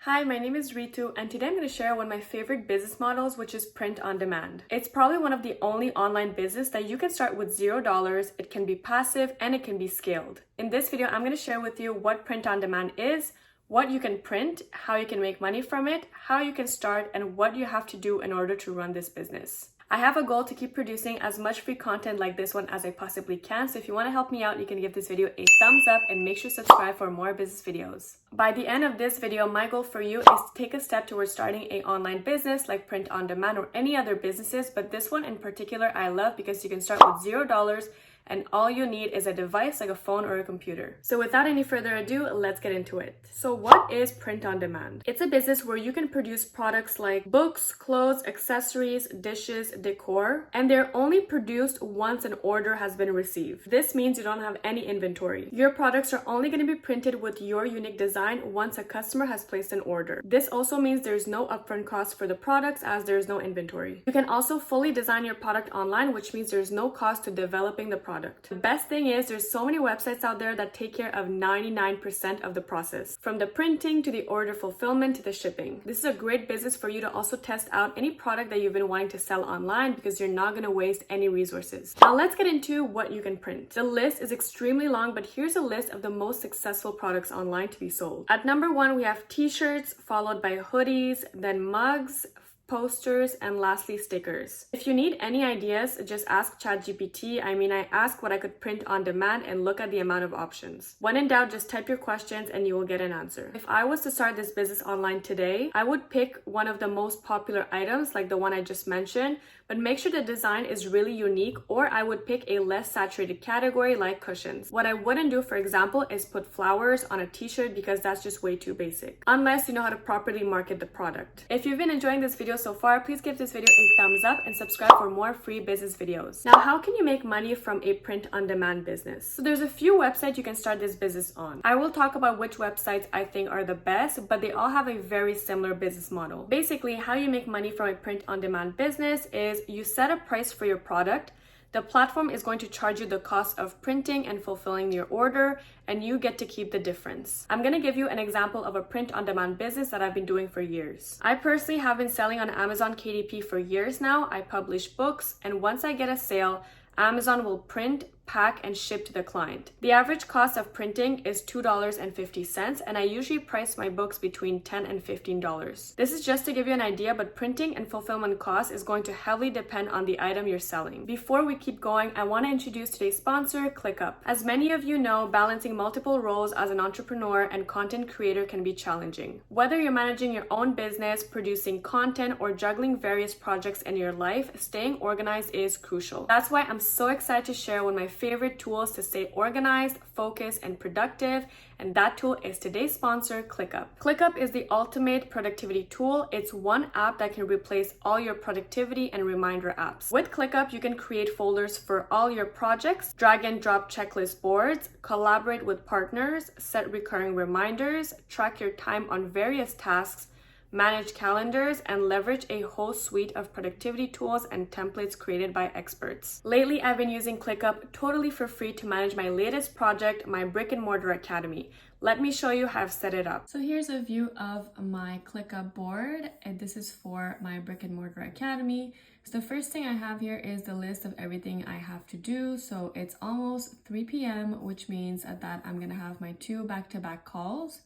Hi, my name is Ritu, and today I'm going to share one of my favorite business models, which is print on demand. It's probably one of the only online business that you can start with $0. It can be passive and it can be scaled. In this video, I'm going to share with you what print on demand is, what you can print, how you can make money from it, how you can start, and what you have to do in order to run this business. I have a goal to keep producing as much free content like this one as I possibly can. So if you want to help me out, you can give this video a thumbs up and make sure to subscribe for more business videos. By the end of this video, my goal for you is to take a step towards starting an online business like print on demand or any other businesses. But this one in particular, I love because you can start with $0 and all you need is a device like a phone or a computer. So without any further ado, let's get into it. So what is print on demand? It's a business where you can produce products like books, clothes, accessories, dishes, decor, and they're only produced once an order has been received. This means you don't have any inventory. Your products are only going to be printed with your unique design once a customer has placed an order. This also means there's no upfront cost for the products as there's no inventory. You can also fully design your product online, which means there's no cost to developing the product. The best thing is there's so many websites out there that take care of 99% of the process, from the printing to the order fulfillment to the shipping. This is a great business for you to also test out any product that you've been wanting to sell online because you're not going to waste any resources. Now let's get into what you can print. The list is extremely long, but here's a list of the most successful products online to be sold. At number 1, we have t-shirts, followed by hoodies, then mugs, posters, and lastly stickers. If you need any ideas, just ask ChatGPT. I ask what I could print on demand and look at the amount of options. When in doubt, just type your questions and you will get an answer. If I was to start this business online today, I would pick one of the most popular items like the one I just mentioned, but make sure the design is really unique, or I would pick a less saturated category like cushions. What I wouldn't do, for example, is put flowers on a t-shirt because that's just way too basic, unless you know how to properly market the product. If you've been enjoying this video so far, please give this video a thumbs up and subscribe for more free business videos. Now, how can you make money from a print on demand business? So there's a few websites you can start this business on. I will talk about which websites I think are the best, but they all have a very similar business model. Basically, how you make money from a print on demand business is you set a price for your product. The platform is going to charge you the cost of printing and fulfilling your order, and you get to keep the difference. I'm going to give you an example of a print on demand business that I've been doing for years. I personally have been selling on Amazon KDP for years now. I publish books, and once I get a sale, Amazon will print, pack, and ship to the client. The average cost of printing is $2.50, and I usually price my books between $10 and $15. This is just to give you an idea, but printing and fulfillment cost is going to heavily depend on the item you're selling. Before we keep going, I want to introduce today's sponsor, ClickUp. As many of you know, balancing multiple roles as an entrepreneur and content creator can be challenging. Whether you're managing your own business, producing content, or juggling various projects in your life, staying organized is crucial. That's why I'm so excited to share one of my favorite tools to stay organized, focused, and productive, and that tool is today's sponsor, ClickUp. ClickUp is the ultimate productivity tool. It's one app that can replace all your productivity and reminder apps. With ClickUp, you can create folders for all your projects, drag and drop checklist boards, collaborate with partners, set recurring reminders, track your time on various tasks, manage calendars, and leverage a whole suite of productivity tools and templates created by experts. Lately, I've been using ClickUp totally for free to manage my latest project, my brick-and-mortar academy. Let me show you how I've set it up. So here's a view of my ClickUp board, and this is for my brick-and-mortar academy. So the first thing I have here is the list of everything I have to do. So it's almost 3 p.m., which means that I'm gonna have my 2 back-to-back calls.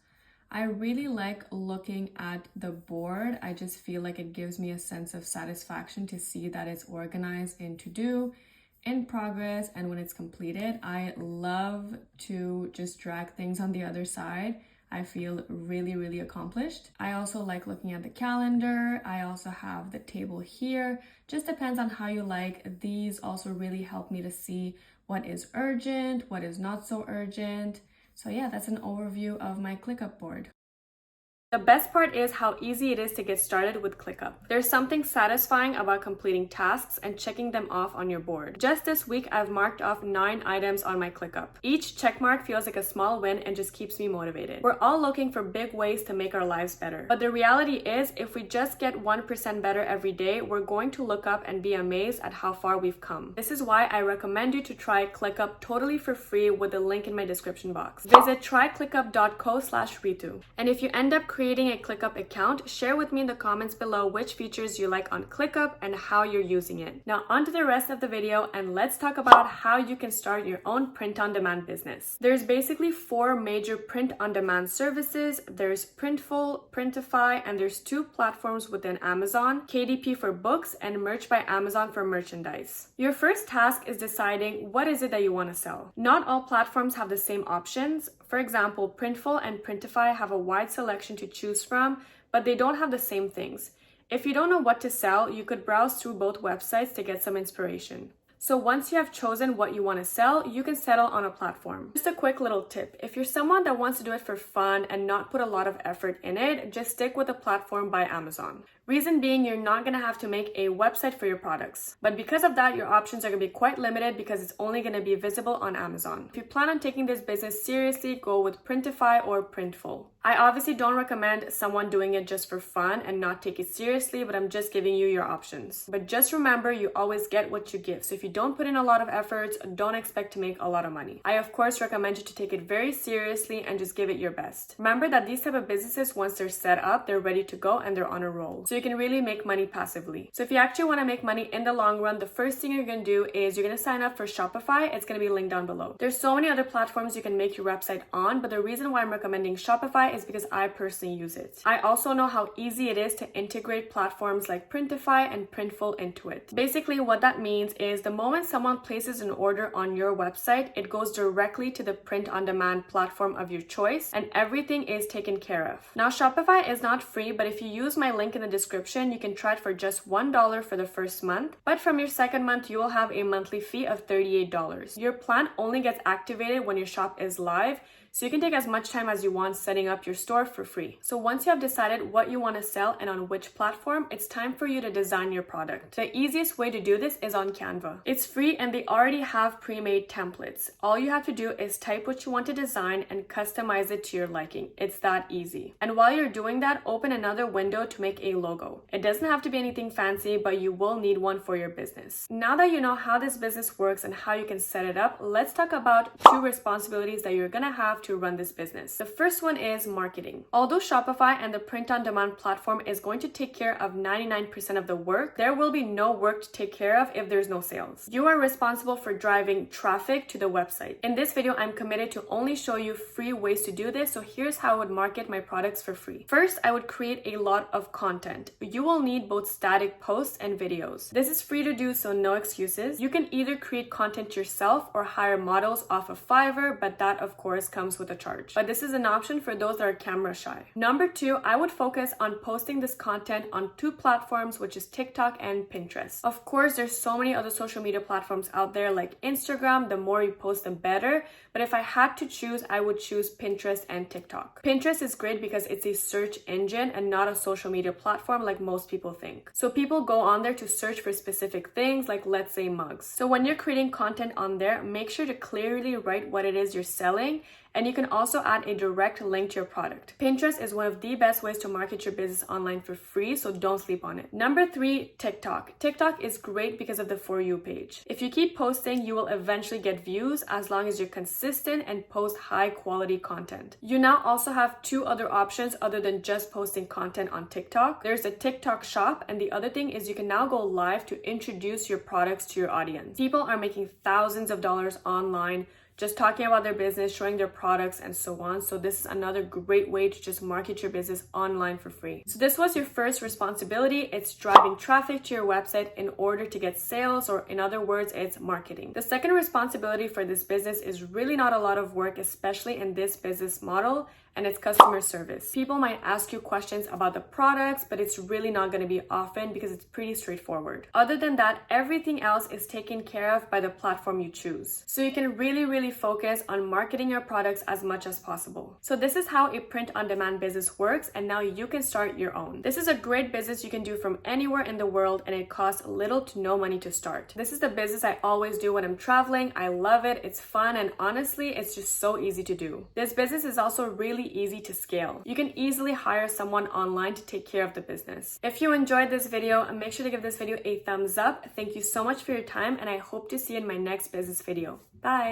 I really like looking at the board. I just feel like it gives me a sense of satisfaction to see that it's organized in to do, in progress, and when it's completed. I love to just drag things on the other side. I feel really, really accomplished. I also like looking at the calendar. I also have the table here. Just depends on how you like. These also really help me to see what is urgent, what is not so urgent. So yeah, that's an overview of my ClickUp board. The best part is how easy it is to get started with ClickUp. There's something satisfying about completing tasks and checking them off on your board. Just this week, I've marked off 9 items on my ClickUp. Each checkmark feels like a small win and just keeps me motivated. We're all looking for big ways to make our lives better. But the reality is, if we just get 1% better every day, we're going to look up and be amazed at how far we've come. This is why I recommend you to try ClickUp totally for free with the link in my description box. Visit tryclickup.co/Ritu. And if you end up creating creating a ClickUp account, share with me in the comments below which features you like on ClickUp and how you're using it. Now on to the rest of the video, and let's talk about how you can start your own print-on-demand business. There's basically 4 major print-on-demand services. There's Printful, Printify, and there's 2 platforms within Amazon, KDP for books and Merch by Amazon for merchandise. Your first task is deciding what is it that you want to sell. Not all platforms have the same options. For example, Printful and Printify have a wide selection to choose from, but they don't have the same things. If you don't know what to sell, you could browse through both websites to get some inspiration. So once you have chosen what you want to sell, you can settle on a platform. Just a quick little tip. If you're someone that wants to do it for fun and not put a lot of effort in it, just stick with a platform by Amazon. Reason being, you're not going to have to make a website for your products. But because of that, your options are going to be quite limited because it's only going to be visible on Amazon. If you plan on taking this business seriously, go with Printify or Printful. I obviously don't recommend someone doing it just for fun and not take it seriously, but I'm just giving you your options. But just remember, you always get what you give. So if you don't put in a lot of efforts, don't expect to make a lot of money. I of course recommend you to take it very seriously and just give it your best. Remember that these type of businesses, once they're set up, they're ready to go and they're on a roll. So you can really make money passively. So if you actually want to make money in the long run, the first thing you're going to do is you're going to sign up for Shopify. It's going to be linked down below. There's so many other platforms you can make your website on, but the reason why I'm recommending Shopify is because I personally use it. I also know how easy it is to integrate platforms like Printify and Printful into it. Basically, what that means is the moment someone places an order on your website, it goes directly to the print-on-demand platform of your choice, and everything is taken care of. Now, Shopify is not free, but if you use my link in the description, you can try it for just $1 for the first month. But from your second month, you will have a monthly fee of $38. Your plan only gets activated when your shop is live, so you can take as much time as you want setting up your store for free. So once you have decided what you want to sell and on which platform, it's time for you to design your product. The easiest way to do this is on Canva. It's free and they already have pre-made templates. All you have to do is type what you want to design and customize it to your liking. It's that easy. And while you're doing that, open another window to make a logo. It doesn't have to be anything fancy, but you will need one for your business. Now that you know how this business works and how you can set it up, let's talk about 2 responsibilities that you're gonna have to run this business. The first one is marketing. Although Shopify and the print-on-demand platform is going to take care of 99% of the work, there will be no work to take care of if there's no sales. You are responsible for driving traffic to the website. In this video, I'm committed to only show you free ways to do this, so here's how I would market my products for free. First, I would create a lot of content. You will need both static posts and videos. This is free to do, so no excuses. You can either create content yourself or hire models off of Fiverr, but that of course comes with a charge. But this is an option for those that are camera shy. Number 2, I would focus on posting this content on 2 platforms, which is TikTok and Pinterest. Of course, there's so many other social media platforms out there like Instagram. The more you post, the better. But if I had to choose, I would choose Pinterest and TikTok. Pinterest is great because it's a search engine and not a social media platform like most people think. So people go on there to search for specific things like, let's say, mugs. So when you're creating content on there, make sure to clearly write what it is you're selling, and you can also add a direct link to your product. Pinterest is one of the best ways to market your business online for free, so don't sleep on it. Number 3, TikTok. TikTok is great because of the For You page. If you keep posting, you will eventually get views as long as you're consistent and post high quality content. You now also have 2 other options other than just posting content on TikTok. There's a TikTok shop, and the other thing is you can now go live to introduce your products to your audience. People are making thousands of dollars online just talking about their business, showing their products, and so on. So this is another great way to just market your business online for free. So this was your first responsibility. It's driving traffic to your website in order to get sales, or in other words, it's marketing. The second responsibility for this business is really not a lot of work, especially in this business model, and it's customer service. People might ask you questions about the products, but it's really not going to be often because it's pretty straightforward. Other than that, everything else is taken care of by the platform you choose. So you can really focus on marketing your products as much as possible. So this is how a print-on-demand business works, and now you can start your own. This is a great business you can do from anywhere in the world, and it costs little to no money to start. This is the business I always do when I'm traveling. I love it. It's fun, and honestly, it's just so easy to do. This business is also really easy to scale. You can easily hire someone online to take care of the business. If you enjoyed this video, make sure to give this video a thumbs up. Thank you so much for your time, and I hope to see you in my next business video. Bye!